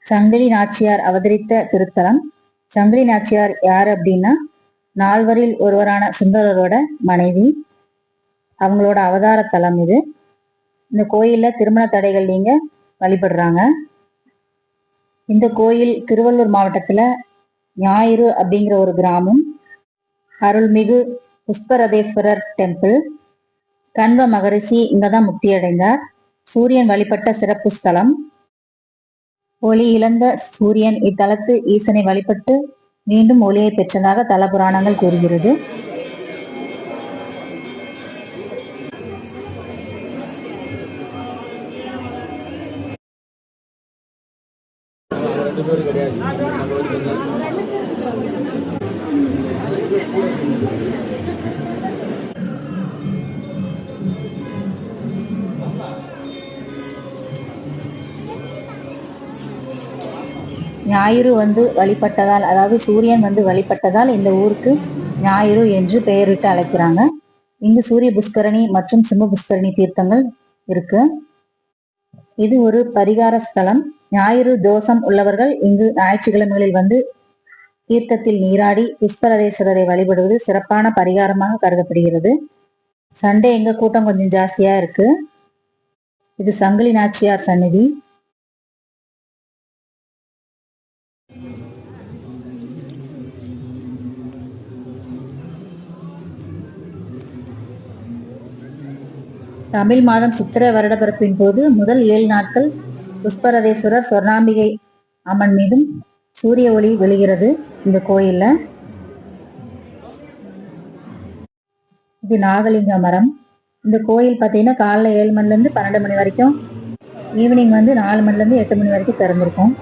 சங்கிலி நாச்சியார் அவதரித்த திருத்தலம். சங்கிலி நாச்சியார் யார் அப்படின்னா, நால்வரில் ஒருவரான சுந்தரரோட மனைவி. அவங்களோட அவதார தலம் இது. இந்த கோயில்ல திருமண தடைகள் நீங்க வழிபடுறாங்க. இந்த கோயில் திருவள்ளூர் மாவட்டத்துல ஞாயிறு அப்படிங்கிற ஒரு கிராமம். அருள்மிகு புஷ்பரதேஸ்வரர் டெம்பிள். கண்வ மகரிஷி இங்கதான் முக்தி அடைந்தார். சூரியன் வழிபட்ட சிறப்பு ஸ்தலம். ஒளி இழந்த சூரியன் இத்தலத்து ஈசனை வழிபட்டு மீண்டும் ஒளியை பெற்றதாக தல புராணங்கள் கூறுகிறது. ஞாயிறு வழிபட்டதால், அதாவது சூரியன் வழிபட்டதால் இந்த ஊருக்கு ஞாயிறு என்று பெயரிட்டு அழைக்கிறாங்க. இங்கு சூரிய புஷ்கரணி மற்றும் சிம்ம புஷ்கரணி தீர்த்தங்கள் இருக்கு. இது ஒரு பரிகார ஸ்தலம். ஞாயிறு தோஷம் உள்ளவர்கள் இங்கு ஞாயிற்றுக்கிழமைகளில் தீர்த்தத்தில் நீராடி புஷ்பரதேஸ்வரரை வழிபடுவது சிறப்பான பரிகாரமாக கருதப்படுகிறது. சண்டே எங்க கூட்டம் கொஞ்சம் ஜாஸ்தியா இருக்கு. இது சங்கிலி நாச்சியார் சந்நிதி. தமிழ் மாதம் சித்திரை வருடப்பிறப்பின் போது முதல் 7 நாட்கள் புஷ்பரதேஸ்வரர் சொர்ணாம்பிகை அம்மன் மீதும் சூரிய ஒளி விழுகிறது இந்த கோயில்ல. இது நாகலிங்க மரம். இந்த கோயில் பார்த்தீங்கன்னா காலைல 7 மணிலேருந்து 12 மணி வரைக்கும், ஈவினிங் 4 மணிலேருந்து 8 மணி வரைக்கும் திறந்திருக்கும்.